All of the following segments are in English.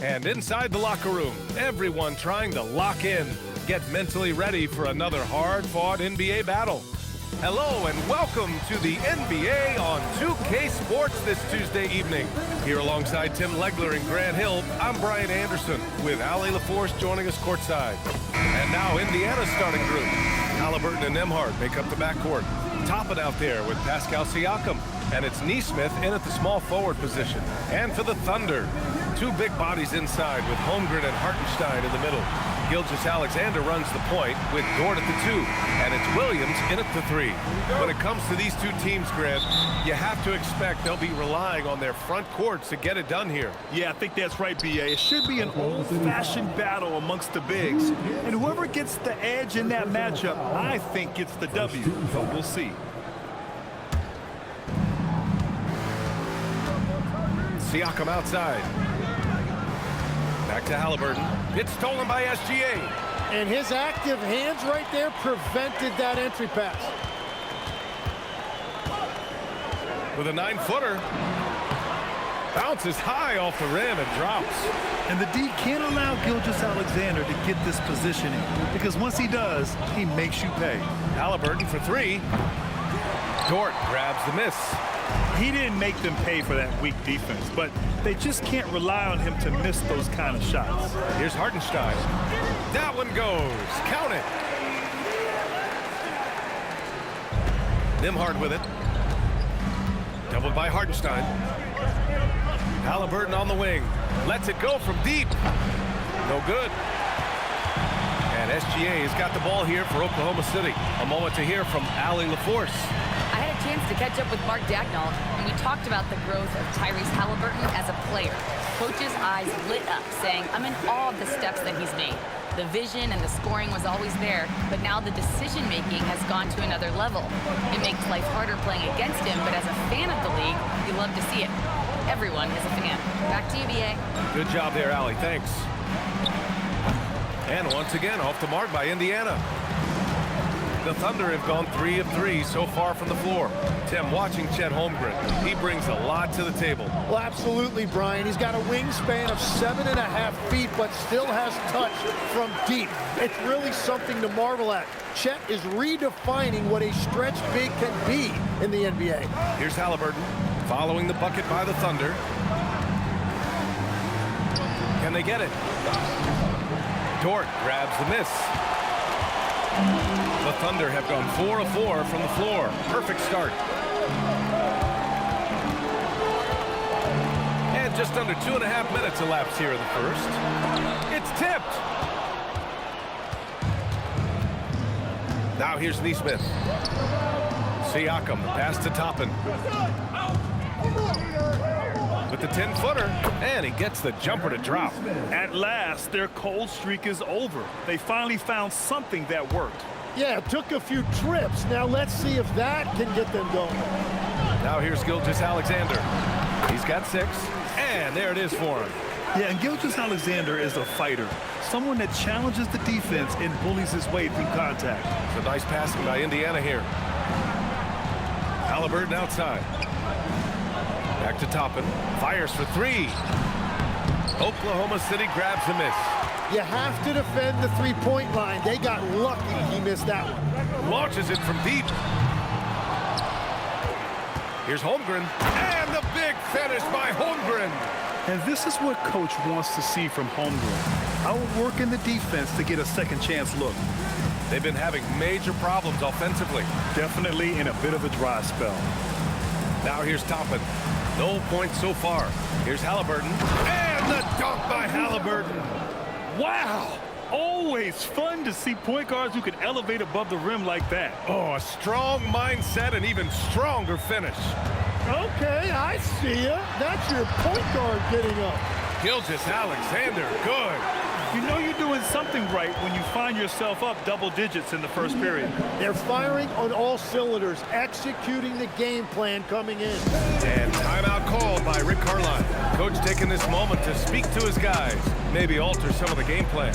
And inside the locker room, everyone trying to lock in, get mentally ready for another hard-fought NBA battle. Hello and welcome to the NBA on 2K Sports this Tuesday evening. Here alongside Tim Legler and Grant Hill, I'm Brian Anderson with Allie LaForce joining us courtside. And now Indiana's starting group. Halliburton and Nembhard make up the backcourt. Toppin out there with Pascal Siakam. And it's Nesmith in at the small forward position. And for the Thunder, two big bodies inside with Holmgren and Hartenstein in the middle. Gilgeous-Alexander runs the point with Dort at the 2, and it's Williams in at the 3. When it comes to these two teams, Grant, you have to expect they'll be relying on their front courts to get it done here. Yeah, I think that's right, B.A. It should be an old-fashioned battle amongst the bigs. And whoever gets the edge in that matchup, I think gets the W. But we'll see. Siakam outside. Back to Halliburton. It's stolen by SGA. And his active hands right there prevented that entry pass. With a 9-footer. Bounces high off the rim and drops. And the D can't allow Gilgeous-Alexander to get this positioning, because once he does, he makes you pay. Halliburton for 3. Dort grabs the miss. He didn't make them pay for that weak defense, but they just can't rely on him to miss those kind of shots. Here's Hartenstein. That one goes. Count it. Nembhard with it. Doubled by Hartenstein. Halliburton on the wing. Lets it go from deep. No good. And SGA has got the ball here for Oklahoma City. A moment to hear from Allie LaForce. I had a chance to catch up with Mark Dagnall, and we talked about the growth of Tyrese Halliburton as a player. Coach's eyes lit up, saying, I'm in awe of the steps that he's made. The vision and the scoring was always there, but now the decision-making has gone to another level. It makes life harder playing against him, but as a fan of the league, you love to see it. Everyone is a fan. Back to you, B.A. Good job there, Allie. Thanks. And once again, off the mark by Indiana. The Thunder have gone 3 of 3 so far from the floor. Tim, watching Chet Holmgren, he brings a lot to the table. Well, absolutely, Brian. He's got a wingspan of 7.5 feet, but still has touch from deep. It's really something to marvel at. Chet is redefining what a stretch big can be in the NBA. Here's Halliburton, following the bucket by the Thunder. Can they get it? Dort grabs the miss. The Thunder have gone 4 of 4 from the floor. Perfect start. And just under 2.5 minutes elapsed here in the first. It's tipped. Now here's Nesmith. Siakam, pass to Toppin. With the 10-footer, and he gets the jumper to drop. At last, their cold streak is over. They finally found something that worked. Yeah, it took a few trips. Now let's see if that can get them going. Now here's Gilgeous-Alexander. He's got 6, and there it is for him. Yeah, and Gilgeous-Alexander is a fighter. Someone that challenges the defense and bullies his way through contact. It's a nice passing by Indiana here. Halliburton outside. Back to Toppin. Fires for 3. Oklahoma City grabs a miss. You have to defend the three-point line. They got lucky he missed that one. Launches it from deep. Here's Holmgren. And the big finish by Holmgren. And this is what Coach wants to see from Holmgren. Outworking the defense to get a second chance look. They've been having major problems offensively. Definitely in a bit of a dry spell. Now here's Toppin. No points so far. Here's Halliburton. And the dunk by Halliburton. Wow! Always fun to see point guards who can elevate above the rim like that. Oh, a strong mindset and even stronger finish. Okay, I see ya. That's your point guard getting up. Gilgeous-Alexander, good. You know you're doing something right when you find yourself up double digits in the first period. They're firing on all cylinders, executing the game plan coming in. And timeout called by Rick Carlisle. Coach taking this moment to speak to his guys, maybe alter some of the game plan.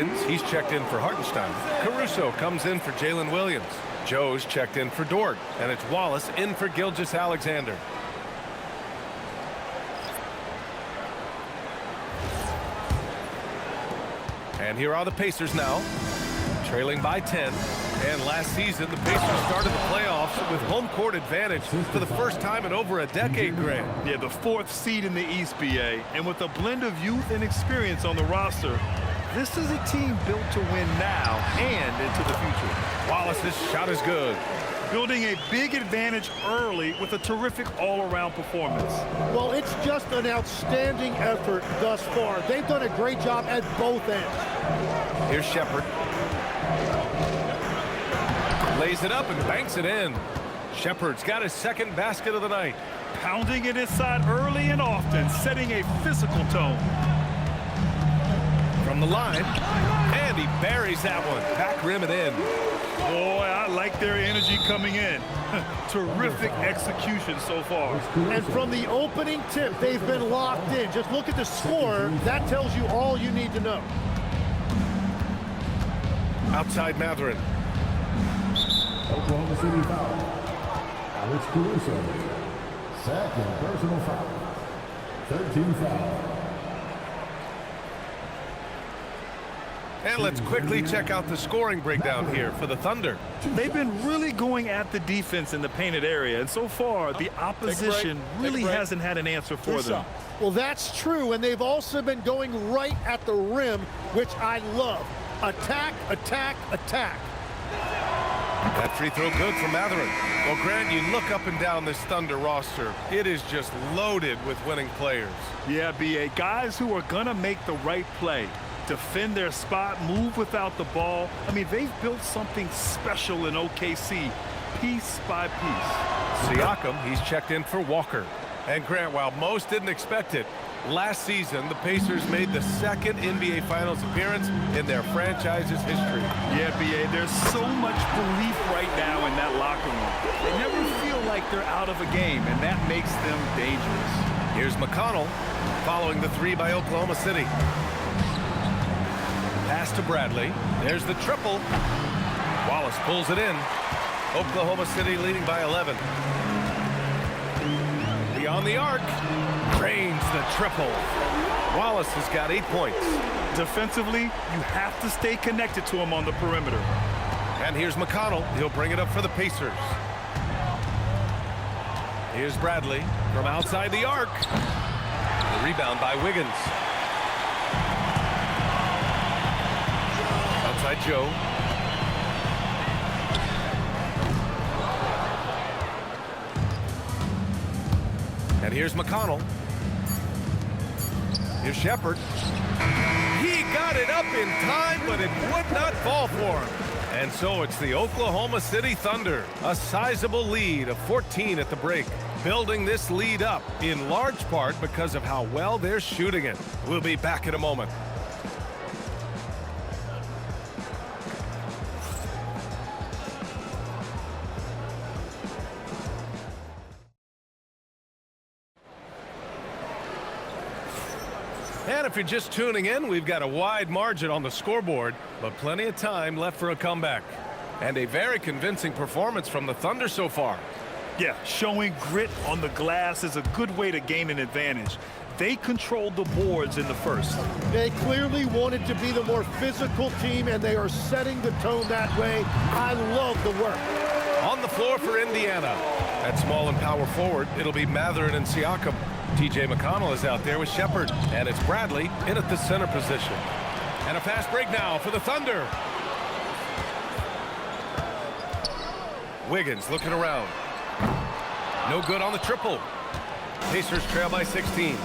Wiggins, he's checked in for Hartenstein. Caruso comes in for Jalen Williams. Joe's checked in for Dort. And it's Wallace in for Gilgeous-Alexander. And here are the Pacers now, trailing by 10. And last season, the Pacers started the playoffs with home court advantage for the first time in over a decade, Grant. Yeah, the 4th seed in the East, BA. And with a blend of youth and experience on the roster, this is a team built to win now and into the future. Wallace's shot is good. Building a big advantage early with a terrific all-around performance. Well, it's just an outstanding effort thus far. They've done a great job at both ends. Here's Shepherd. Lays it up and banks it in. Shepherd's got his second basket of the night. Pounding it inside early and often, setting a physical tone. From the line, and he buries that one. Back rim and in. Boy, I like their energy coming in. Terrific execution so far. And from the opening tip, they've been locked in. Just look at the score. That tells you all you need to know. Outside Mathurin. Oklahoma City foul. Alex Caruso. Second personal foul. 13 foul. And let's quickly check out the scoring breakdown here for the Thunder. They've been really going at the defense in the painted area, and so far the opposition really hasn't had an answer for them. Well, that's true, and they've also been going right at the rim, which I love. Attack, attack, attack. That free throw good for Mathurin. Well, Grant, you look up and down this Thunder roster. It is just loaded with winning players. Yeah, BA, guys who are going to make the right play. Defend their spot, move without the ball. I mean, they've built something special in OKC, piece by piece. Siakam, he's checked in for Walker. And Grant, while most didn't expect it, last season the Pacers made the second NBA Finals appearance in their franchise's history. Yeah, BA, there's so much belief right now in that locker room. They never feel like they're out of a game, and that makes them dangerous. Here's McConnell following the three by Oklahoma City. Pass to Bradley. There's the triple. Wallace pulls it in. Oklahoma City leading by 11. Beyond the arc. Drains the triple. Wallace has got 8 points. Defensively, you have to stay connected to him on the perimeter. And here's McConnell. He'll bring it up for the Pacers. Here's Bradley from outside the arc. The rebound by Wiggins. Outside Joe. And here's McConnell. Here's Shepherd. He got it up in time, but it would not fall for him. And so it's the Oklahoma City Thunder, a sizable lead of 14 at the break, building this lead up in large part because of how well they're shooting it. We'll be back in a moment. And if you're just tuning in, we've got a wide margin on the scoreboard, but plenty of time left for a comeback. And a very convincing performance from the Thunder so far. Yeah, showing grit on the glass is a good way to gain an advantage. They controlled the boards in the first. They clearly wanted to be the more physical team, and they are setting the tone that way. I love the work. On the floor for Indiana. At small and power forward, it'll be Mathurin and Siakam. T.J. McConnell is out there with Shepherd, and it's Bradley in at the center position. And a fast break now for the Thunder. Wiggins looking around. No good on the triple. Pacers trail by 16.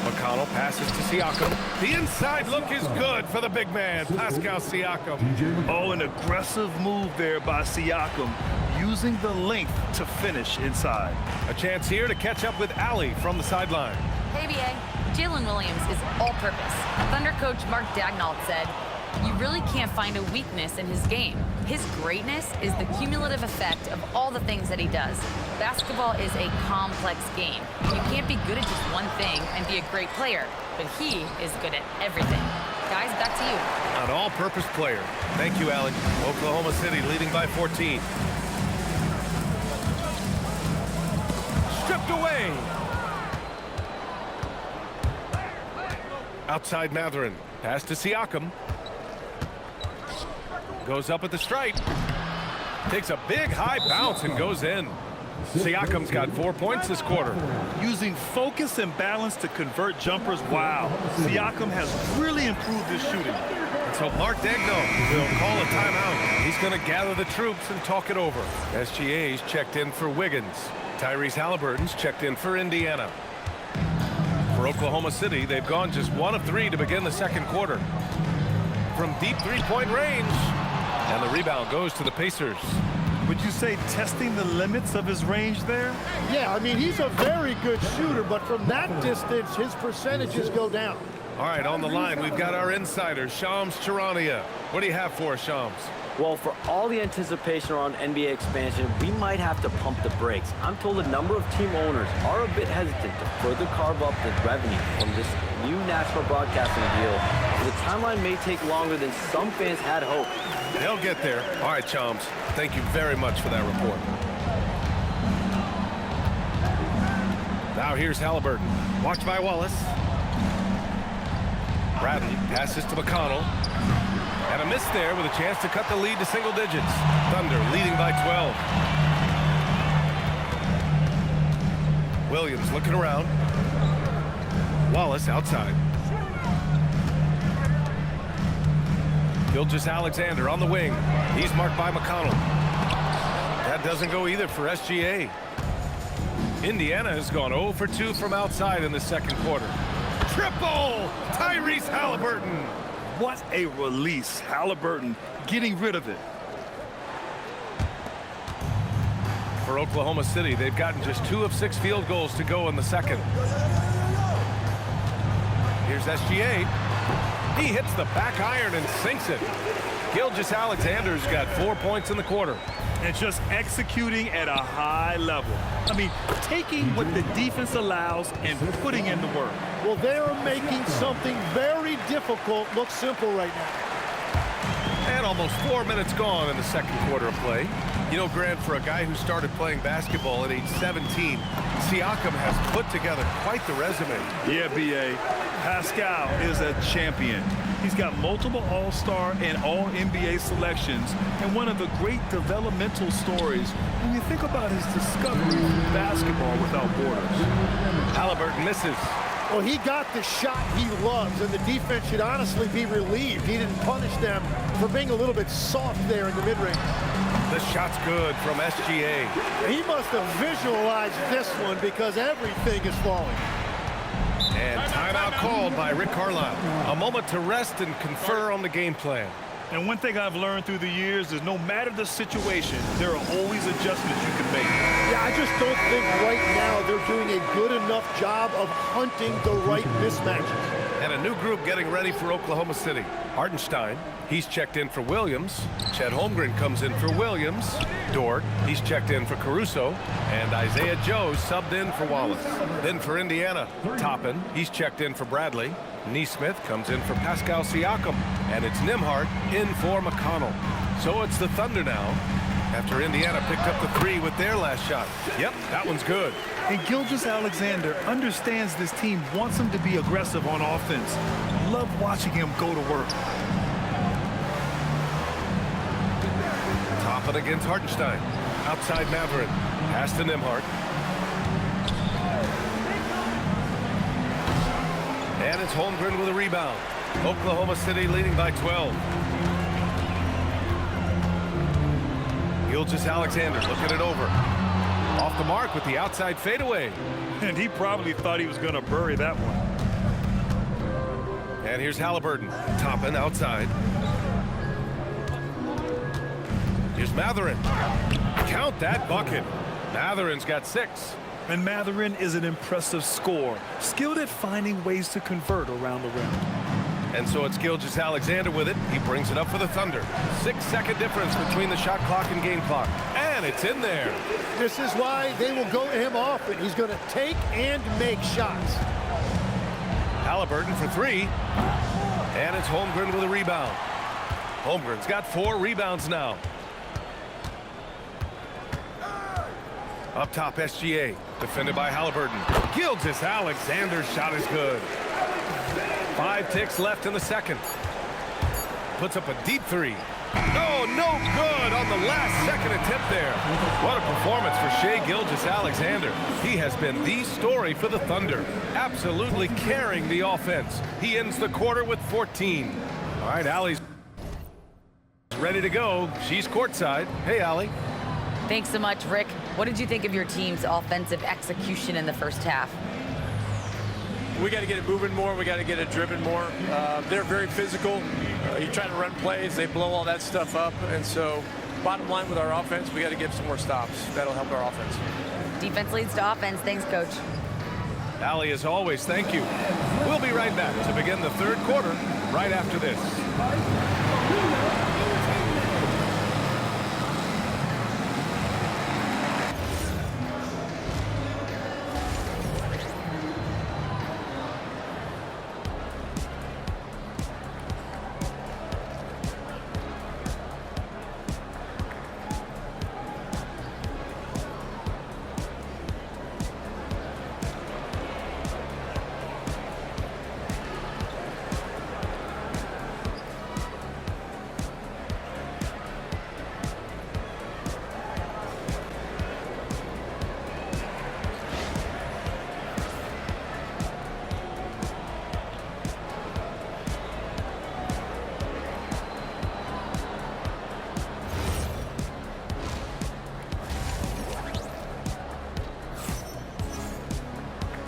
McConnell passes to Siakam. The inside look is good for the big man, Pascal Siakam. Oh, an aggressive move there by Siakam, using the length to finish inside. A chance here to catch up with Allie from the sideline. Hey, BA. Jalen Williams is all-purpose. Thunder coach Mark Daigneault said, "You really can't find a weakness in his game. His greatness is the cumulative effect of all the things that he does. Basketball is a complex game. You can't be good at just one thing and be a great player, but he is good at everything." Guys, back to you. An all-purpose player. Thank you, Allen. Oklahoma City leading by 14. Stripped away. Outside Mathurin. Pass to Siakam. Goes up at the stripe. Takes a big high bounce and goes in. Siakam's got 4 points this quarter. Using focus and balance to convert jumpers, wow. Siakam has really improved his shooting. And so Mark Daigneault will call a timeout. He's going to gather the troops and talk it over. SGA's checked in for Wiggins. Tyrese Halliburton's checked in for Indiana. For Oklahoma City, they've gone just 1 of 3 to begin the second quarter. From deep three-point range. And the rebound goes to the Pacers. Would you say testing the limits of his range there? Yeah, I mean, he's a very good shooter, but from that distance, his percentages go down. All right, on the line, we've got our insider, Shams Charania. What do you have for us, Shams? Well, for all the anticipation around NBA expansion, we might have to pump the brakes. I'm told a number of team owners are a bit hesitant to further carve up the revenue from this new national broadcasting deal. So the timeline may take longer than some fans had hoped. They'll get there. All right, Shams. Thank you very much for that report. Now here's Halliburton. Watched by Wallace. Bradley passes to McConnell. And a miss there with a chance to cut the lead to single digits. Thunder leading by 12. Williams looking around. Wallace outside. Gilgeous-Alexander on the wing. He's marked by McConnell. That doesn't go either for SGA. Indiana has gone 0 for 2 from outside in the second quarter. Triple! Tyrese Halliburton. What a release. Halliburton getting rid of it. For Oklahoma City, they've gotten just 2 of 6 field goals to go in the second. Here's SGA. He hits the back iron and sinks it. Gilgeous-Alexander's got 4 points in the quarter. And just executing at a high level. I mean, taking what the defense allows and putting in the work. Well, they are making something very difficult look simple right now. And almost 4 minutes gone in the second quarter of play. You know, Grant, for a guy who started playing basketball at age 17, Siakam has put together quite the resume. Yeah, B.A. Pascal is a champion. He's got multiple All-Star and All-NBA selections, and one of the great developmental stories when you think about his discovery in basketball without borders. Halliburton misses. Well, he got the shot he loves, and the defense should honestly be relieved. He didn't punish them for being a little bit soft there in the mid-range. The shot's good from SGA. He must have visualized this one because everything is falling. And timeout called by Rick Carlisle. A moment to rest and confer on the game plan. And one thing I've learned through the years is no matter the situation, there are always adjustments you can make. Yeah, I just don't think right now they're doing a good enough job of hunting the right mismatches. And a new group getting ready for Oklahoma City. Hartenstein, he's checked in for Williams. Chet Holmgren comes in for Williams. Dort, he's checked in for Caruso. And Isaiah Joe subbed in for Wallace. Then for Indiana, Toppin, he's checked in for Bradley. Nesmith comes in for Pascal Siakam. And it's Nembhard in for McConnell. So it's the Thunder now, after Indiana picked up the 3 with their last shot. Yep, that one's good. And Gilgeous-Alexander understands this team wants him to be aggressive on offense. Love watching him go to work. Toppin against Hartenstein. Outside Mathurin. Pass to Nembhard. And it's Holmgren with a rebound. Oklahoma City leading by 12. Gilgeous-Alexander looking it over. Off the mark with the outside fadeaway. And he probably thought he was going to bury that one. And here's Halliburton. Toppin outside. Here's Mathurin. Count that bucket. Mathurin's got 6. And Mathurin is an impressive scorer, skilled at finding ways to convert around the rim. And so it's Gilgeous-Alexander with it. He brings it up for the Thunder. 6-second difference between the shot clock and game clock. And it's in there. This is why they will go to him often. He's going to take and make shots. Halliburton for 3. And it's Holmgren with a rebound. Holmgren's got 4 rebounds now. Up top, SGA. Defended by Halliburton. Gilgeous-Alexander's shot is good. 5 ticks left in the second. Puts up a deep 3. Oh, no good on the last second attempt there. What a performance for Shai Gilgeous-Alexander. He has been the story for the Thunder, absolutely carrying the offense. He ends the quarter with 14. All right, Allie's ready to go. She's courtside. Hey, Allie. Thanks so much, Rick. What did you think of your team's offensive execution in the first half? We got to get it moving more. We got to get it driven more. They're very physical. You try to run plays, they blow all that stuff up. And so, bottom line with our offense, we got to get some more stops. That'll help our offense. Defense leads to offense. Thanks, Coach. Allie, as always, thank you. We'll be right back to begin the third quarter right after this.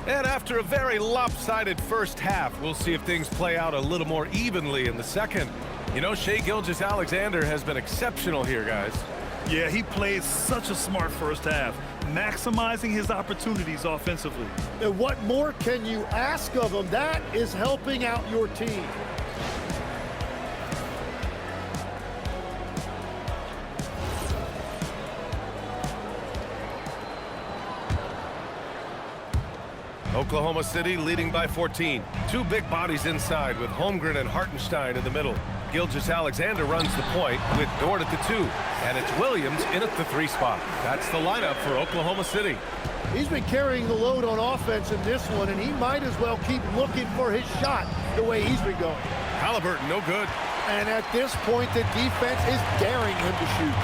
And after a very lopsided first half, we'll see if things play out a little more evenly in the second. You know, Shai Gilgeous-Alexander has been exceptional here, guys. Yeah, he played such a smart first half, maximizing his opportunities offensively. And what more can you ask of him? That is helping out your team. Oklahoma City leading by 14. 2 big bodies inside with Holmgren and Hartenstein in the middle. Gilgeous-Alexander runs the point with Dort at the 2. And it's Williams in at the 3 spot. That's the lineup for Oklahoma City. He's been carrying the load on offense in this one, and he might as well keep looking for his shot the way he's been going. Halliburton, no good. And at this point, the defense is daring him to shoot.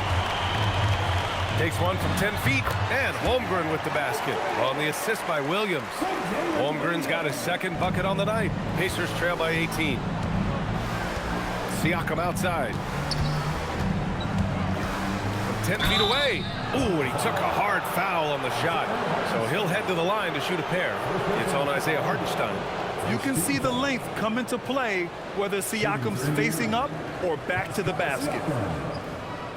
Takes one from 10 feet, and Holmgren with the basket on the assist by Williams. Holmgren's got his second bucket on the night. Pacers trail by 18. Siakam outside. From 10 feet away. Ooh, and he took a hard foul on the shot. So he'll head to the line to shoot a pair. It's on Isaiah Hartenstein. You can see the length come into play whether Siakam's facing up or back to the basket.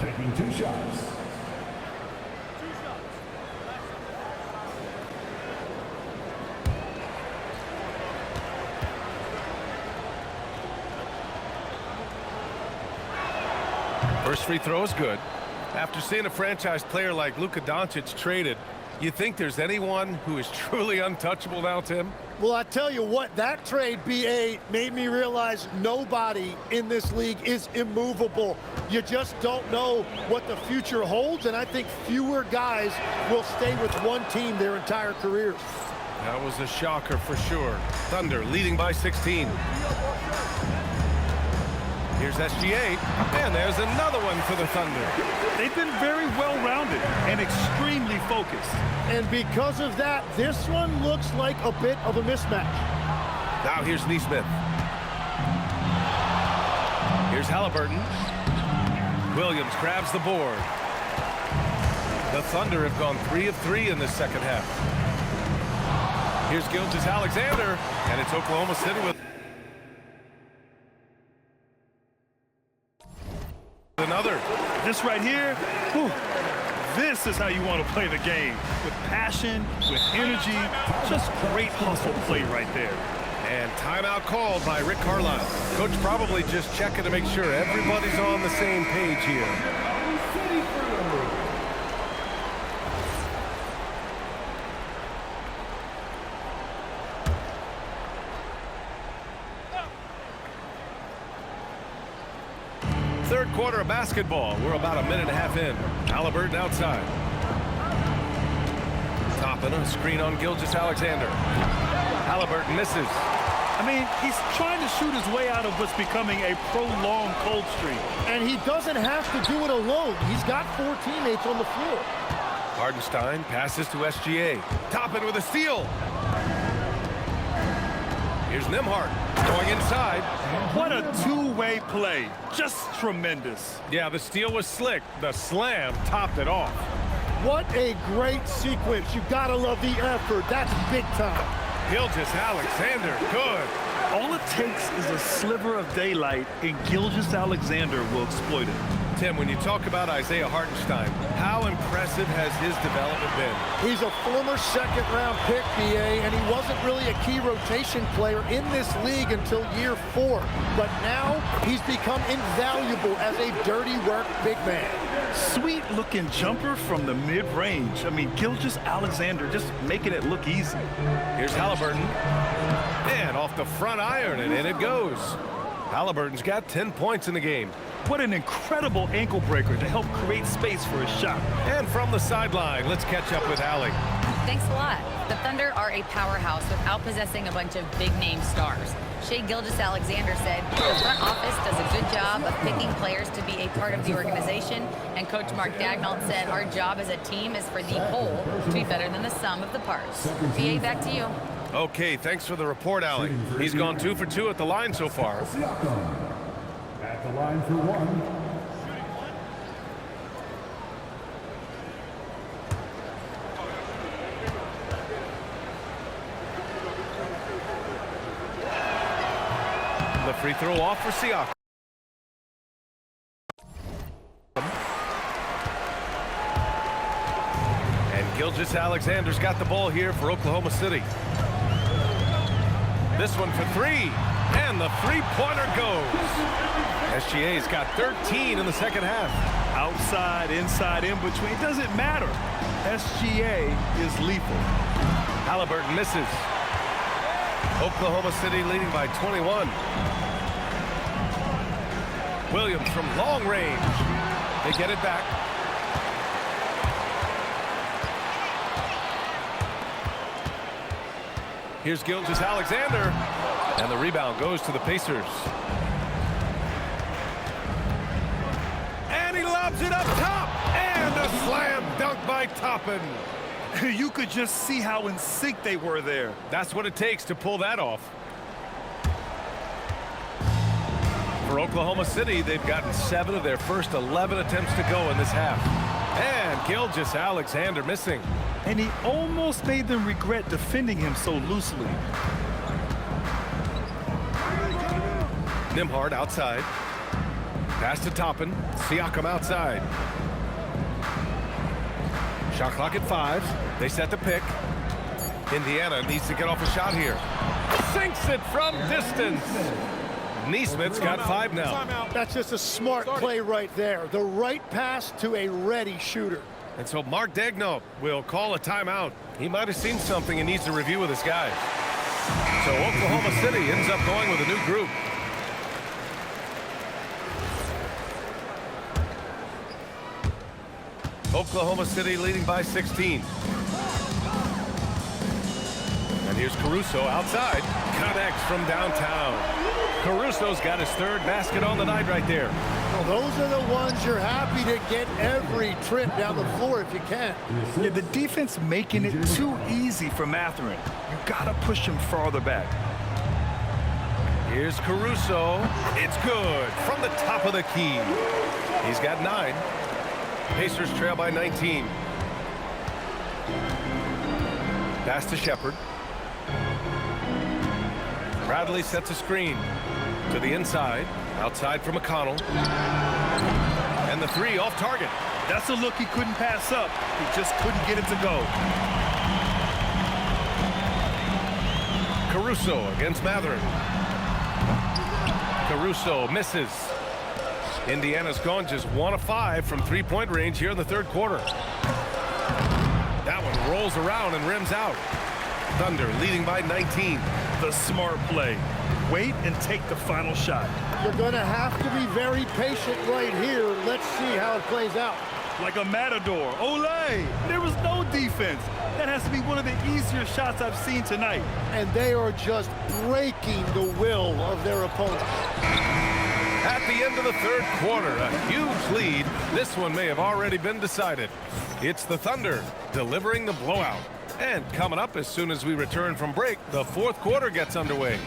Taking 2 shots. First free throw is good. After seeing a franchise player like Luka Doncic traded, you think there's anyone who is truly untouchable now, Tim? Well, I tell you what, that trade, BA, made me realize nobody in this league is immovable. You just don't know what the future holds, and I think fewer guys will stay with one team their entire careers. That was a shocker for sure. Thunder leading by 16. Here's SGA, and there's another one for the Thunder. They've been very well-rounded and extremely focused. And because of that, this one looks like a bit of a mismatch. Now here's Nesmith. Here's Halliburton. Williams grabs the board. The Thunder have gone 3 of 3 in this second half. Here's Gilgeous-Alexander, and it's Oklahoma City with another. This right here, whew, this is how you want to play the game. With passion, with energy, just great hustle play right there. And timeout called by Rick Carlisle. Coach probably just checking to make sure everybody's on the same page here. quarter of basketball. We're about a minute and a half in. Halliburton outside. Toppin, a screen on Gilgeous-Alexander. Halliburton misses. I mean, he's trying to shoot his way out of what's becoming a prolonged cold streak. And he doesn't have to do it alone. He's got 4 teammates on the floor. Hardenstein passes to SGA. Toppin with a steal. Here's Nembhard going inside. What a two-way play. Just tremendous. Yeah, the steal was slick. The slam topped it off. What a great sequence. You gotta love the effort. That's big time. Gilgeous-Alexander, good. All it takes is a sliver of daylight, and Gilgeous-Alexander will exploit it. Tim, when you talk about Isaiah Hartenstein, how impressive has his development been? He's a former second-round pick, BA, and he wasn't really a key rotation player in this league until year 4. But now he's become invaluable as a dirty work big man. Sweet-looking jumper from the mid-range. I mean, Gilgeous-Alexander just making it look easy. Here's Halliburton. And off the front iron, and in it goes. Halliburton's got 10 points in the game. What an incredible ankle breaker to help create space for his shot. And from the sideline, let's catch up with Allie. Thanks a lot. The Thunder are a powerhouse without possessing a bunch of big-name stars. Shai Gilgeous-Alexander said the front office does a good job of picking players to be a part of the organization, and Coach Mark Daigneault said our job as a team is for the whole to be better than the sum of the parts. BA, back to you. Okay, thanks for the report, Allie. He's gone 2 for 2 at the line so far. At the line for 1. The free throw off for Siakam. And Gilgeous-Alexander's got the ball here for Oklahoma City. This one for 3, and the three-pointer goes. SGA's got 13 in the second half. Outside, inside, in between, it doesn't matter. SGA is lethal. Halliburton misses. Oklahoma City leading by 21. Williams from long range. They get it back. Here's Gilgeous-Alexander, and the rebound goes to the Pacers. And he lobs it up top, and a slam dunk by Toppin. You could just see how in sync they were there. That's what it takes to pull that off. For Oklahoma City, they've gotten 7 of their first 11 attempts to go in this half. And Gilgeous-Alexander missing. And he almost made them regret defending him so loosely. Nembhard outside. Pass to Toppin. Siakam outside. Shot clock at 5. They set the pick. Indiana needs to get off a shot here. Sinks it from distance. Neesmith's got 5 now. That's just a smart play right there. The right pass to a ready shooter. And so Mark Daigneault will call a timeout. He might have seen something and needs to review with his guys. So Oklahoma City ends up going with a new group. Oklahoma City leading by 16. And here's Caruso outside. Connects from downtown. Caruso's got his 3rd basket on the night right there. Well, those are the ones you're happy to get every trip down the floor if you can. Yeah, the defense making it too easy for Mathurin. You gotta push him farther back. Here's Caruso. It's good from the top of the key. He's got 9. Pacers trail by 19. Pass to Shepherd. Bradley sets a screen to the inside. Outside for McConnell. And the 3 off target. That's a look he couldn't pass up. He just couldn't get it to go. Caruso against Mathurin. Caruso misses. Indiana's gone just 1 of 5 from 3-point range here in the 3rd quarter. That one rolls around and rims out. Thunder leading by 19. The smart play. wait and take the final shot. You're going to have to be very patient right here. Let's see how it plays out. Like a matador. Olay! There was no defense. That has to be one of the easier shots I've seen tonight. And they are just breaking the will of their opponent. At the end of the third quarter, a huge lead. This one may have already been decided. It's the Thunder delivering the blowout. And coming up as soon as we return from break, the fourth quarter gets underway.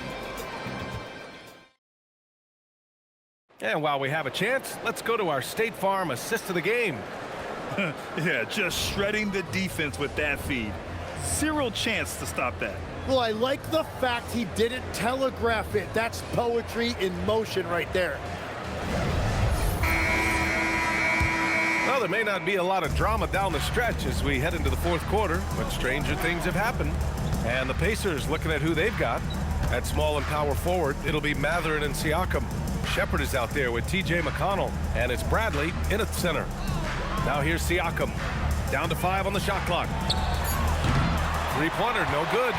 And while we have a chance, let's go to our State Farm assist of the game. Yeah, just shredding the defense with that feed. Zero chance to stop that. Well, I like the fact he didn't telegraph it. That's poetry in motion right there. Well, there may not be a lot of drama down the stretch as we head into the fourth quarter, but stranger things have happened. And the Pacers looking at who they've got. At small and power forward, it'll be Mathurin and Siakam. Shepard is out there with T.J. McConnell, and it's Bradley in at center. Now here's Siakam. Down to 5 on the shot clock. Three-pointer, no good.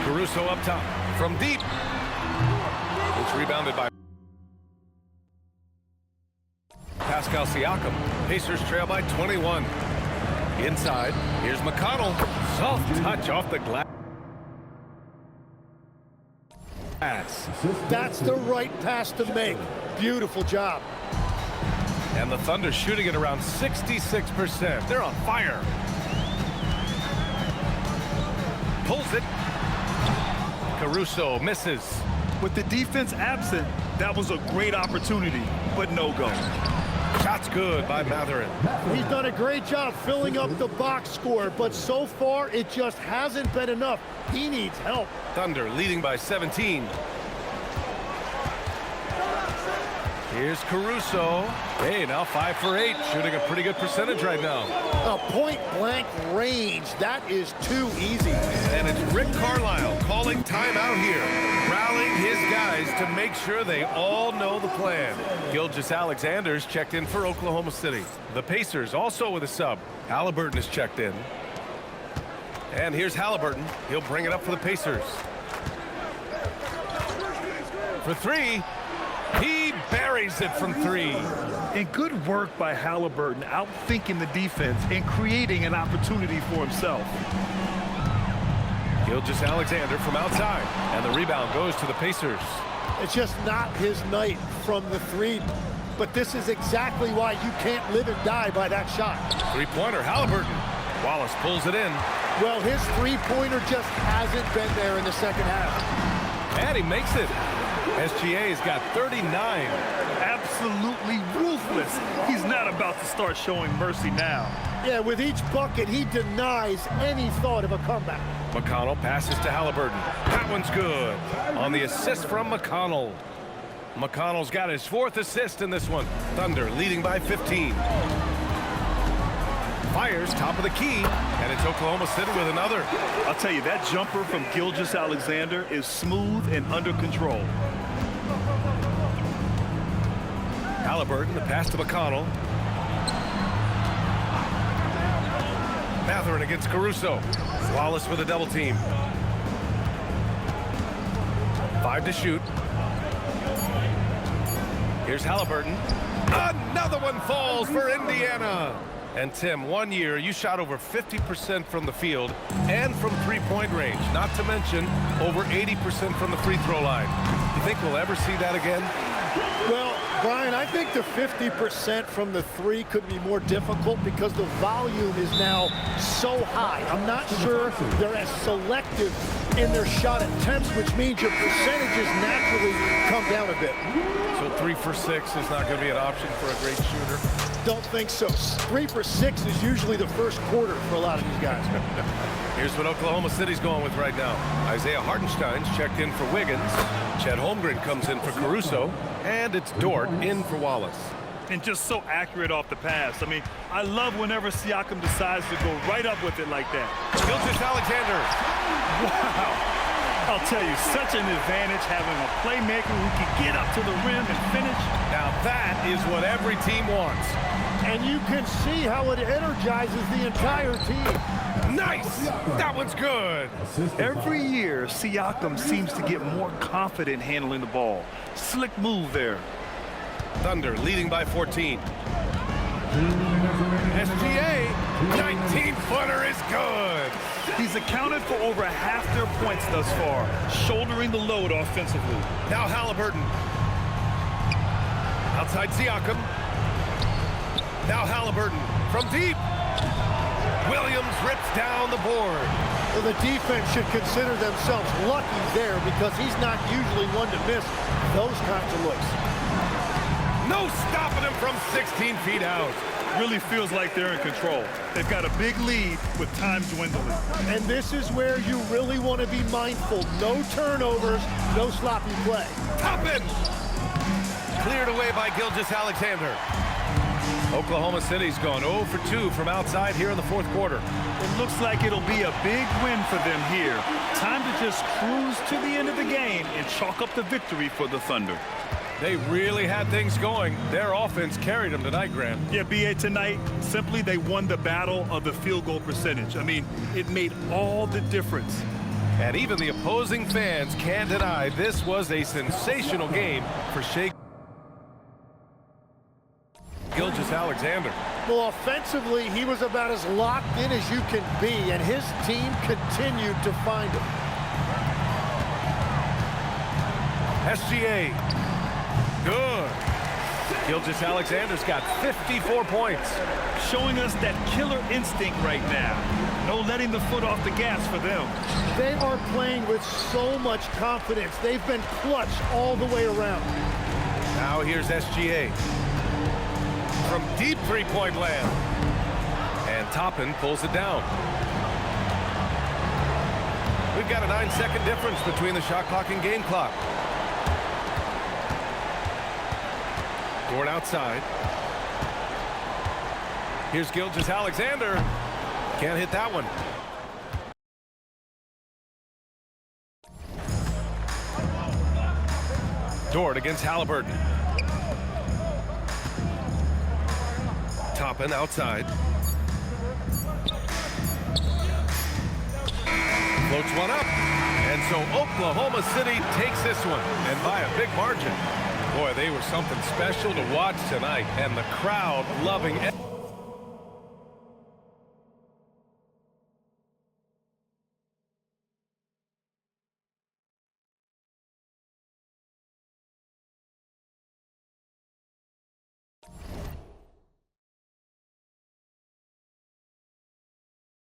Caruso up top from deep. It's rebounded by Pascal Siakam. Pacers trail by 21. Inside, here's McConnell. Soft touch off the glass. That's the right pass to make. Beautiful job. And the Thunder shooting at around 66%. They're on fire. Pulls it. Caruso misses. With the defense absent, that was a great opportunity, but no go. Shot's good by Mathurin. He's done a great job filling up the box score, but so far it just hasn't been enough. He needs help. Thunder leading by 17. Here's Caruso. Hey, now 5 for 8, shooting a pretty good percentage right now. A point-blank range. That is too easy. And it's Rick Carlisle calling timeout here, rallying his guys to make sure they all know the plan. Gilgeous-Alexander's checked in for Oklahoma City. The Pacers also with a sub. Halliburton is checked in. And here's Halliburton. He'll bring it up for the Pacers. For 3. He buries it from 3. And good work by Halliburton, outthinking the defense and creating an opportunity for himself. Gilgeous-Alexander from outside. And the rebound goes to the Pacers. It's just not his night from the 3. But this is exactly why you can't live and die by that shot. Three-pointer, Halliburton. Wallace pulls it in. Well, his three-pointer just hasn't been there in the second half. And he makes it. SGA's got 39. Absolutely ruthless. He's not about to start showing mercy now. Yeah, with each bucket, he denies any thought of a comeback. McConnell passes to Halliburton. That one's good. On the assist from McConnell. McConnell's got his 4th assist in this one. Thunder leading by 15. Fires top of the key, and it's Oklahoma City with another. I'll tell you, that jumper from Gilgeous-Alexander is smooth and under control. Halliburton, the pass to McConnell. Mathurin against Caruso. Wallace with a double team. 5 to shoot. Here's Halliburton. Another one falls for Indiana. And Tim, 1 year, you shot over 50% from the field and from three-point range, not to mention over 80% from the free throw line. You think we'll ever see that again? Well, Brian, I think the 50% from the 3 could be more difficult because the volume is now so high. I'm not sure they're as selective in their shot attempts, which means your percentages naturally come down a bit. So 3 for 6 is not going to be an option for a great shooter? Don't think so. 3 for 6 is usually the first quarter for a lot of these guys. Here's what Oklahoma City's going with right now. Isaiah Hartenstein's checked in for Wiggins. Chet Holmgren comes in for Caruso. And it's Dort in for Wallace. And just so accurate off the pass. I mean, I love whenever Siakam decides to go right up with it like that. Gilgeous-Alexander. Wow. I'll tell you, such an advantage having a playmaker who can get up to the rim and finish. Now that is what every team wants. And you can see how it energizes the entire team. Nice! That one's good. Every year, Siakam seems to get more confident handling the ball. Slick move there. Thunder leading by 14. SGA, 19-footer is good. He's accounted for over half their points thus far, shouldering the load offensively. Now Halliburton. Outside Siakam. Now Halliburton from deep. Williams rips down the board. Well, the defense should consider themselves lucky there because he's not usually one to miss those kinds of looks. No stopping him from 16 feet out. Really feels like they're in control. They've got a big lead with time dwindling. And this is where you really want to be mindful. No turnovers, no sloppy play. Toppin! Cleared away by Gilgeous-Alexander. Oklahoma City's gone 0 for 2 from outside here in the fourth quarter. It looks like it'll be a big win for them here. Time to just cruise to the end of the game and chalk up the victory for the Thunder. They really had things going. Their offense carried them tonight, Graham. Yeah, B.A., tonight, simply they won the battle of the field goal percentage. I mean, it made all the difference. And even the opposing fans can't deny this was a sensational game for Shai Gilgeous-Alexander. Well, offensively, he was about as locked in as you can be, and his team continued to find him. SGA. Good. Gilgeous-Alexander's got 54 points. Showing us that killer instinct right now. No letting the foot off the gas for them. They are playing with so much confidence. They've been clutch all the way around. Now here's SGA. From deep three-point land. And Toppin pulls it down. We've got a 9-second difference between the shot clock and game clock. Gord outside. Here's Gilgeous-Alexander. Can't hit that one. Dort against Halliburton. Toppin outside. Floats one up. And so Oklahoma City takes this one, and by a big margin. Boy, they were something special to watch tonight, and the crowd loving it.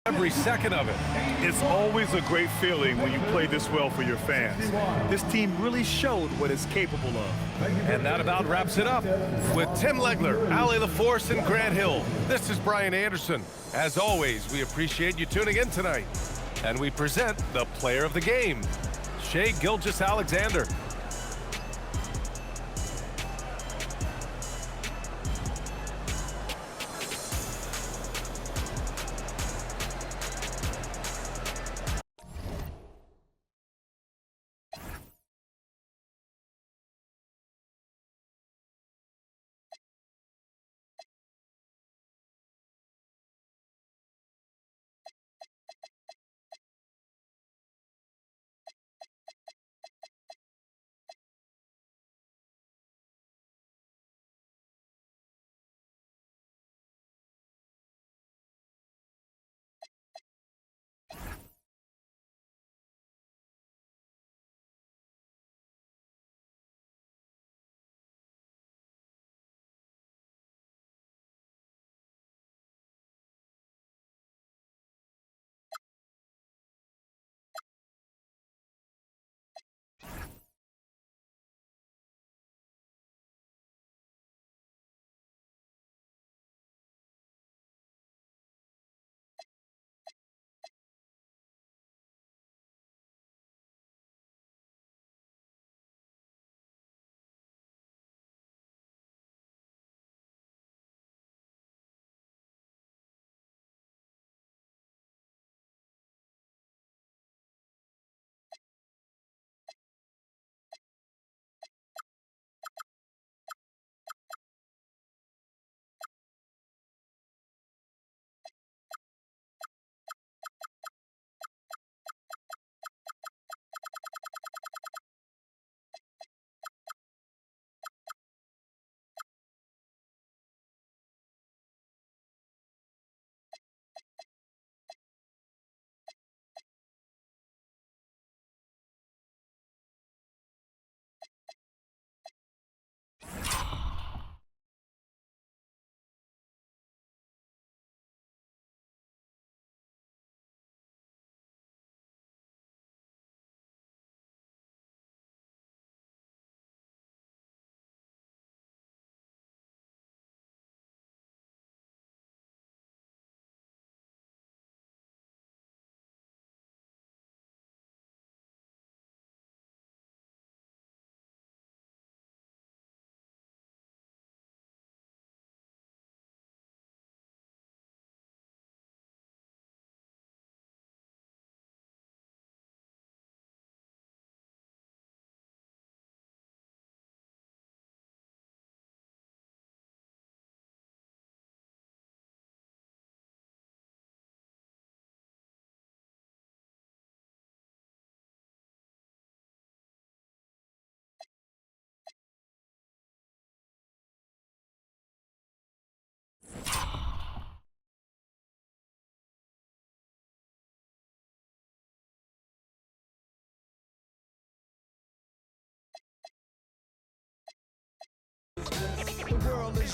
Every second of it. It's always a great feeling when you play this well for your fans. This team really showed what it's capable of. And that about wraps it up. With Tim Legler, Allie LaForce, and Grant Hill, this is Brian Anderson. As always, we appreciate you tuning in tonight. And we present the player of the game, Shai Gilgeous-Alexander.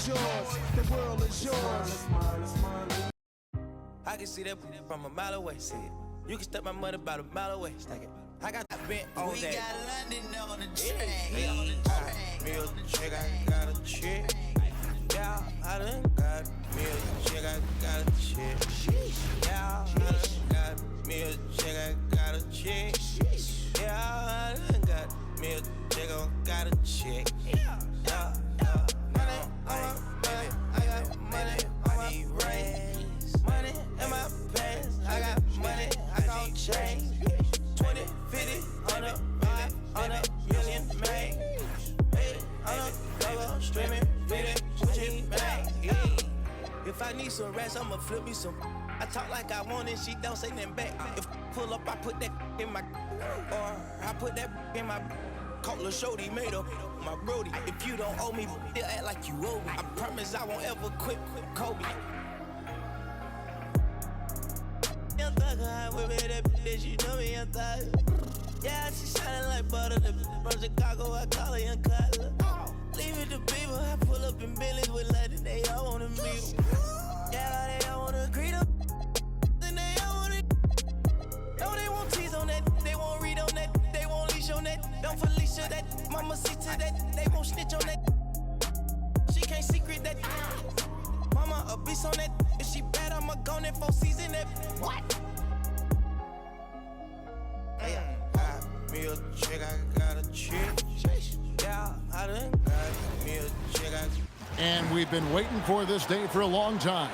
is yours. The world is yours. I can see that from a mile away. See it. You can step my money about a mile away. Stack it. I got that bent on that. We got London on the track. Me a chick, I got a chick. Yeah, I done got me a chick, I got a chick. Yeah, I done got me a chick, I got a chick. Yeah, I done got me a chick, I got a chick. Yeah, money on my baby, I got money on my rings. Money in my pants, I got money, I got change. 20, 50, 100, 500 million, man. 800 dollar streaming, feeding, Gucci, man. If I need some rest, I'ma flip me some. I talk like I want it, she don't say nothing back. If pull up, I put that in my, or I put that in my. Call a shorty, made up my brody. If you don't owe me, they'll act like you owe me. I promise I won't ever quit Kobe. Young thugger, I whip it, that bitch, you know me, young thugger. Yeah, she shining like butter, the from Chicago, I call her Young Cutler. Leave it to people, I pull up in Billy's with London, they all wanna meet. Yeah, they all wanna greet them. Then they all wanna. No, they won't tease on that, they won't read on that, they won't leash on that. Don't Felicia that, mama see to that, they won't snitch on that. She can't secret that. Mama a beast on that. If she bad, I'ma go in 4 season that. What? Me a chick, I got a chick. Yeah, I done got me a chick. And we've been waiting for this day for a long time.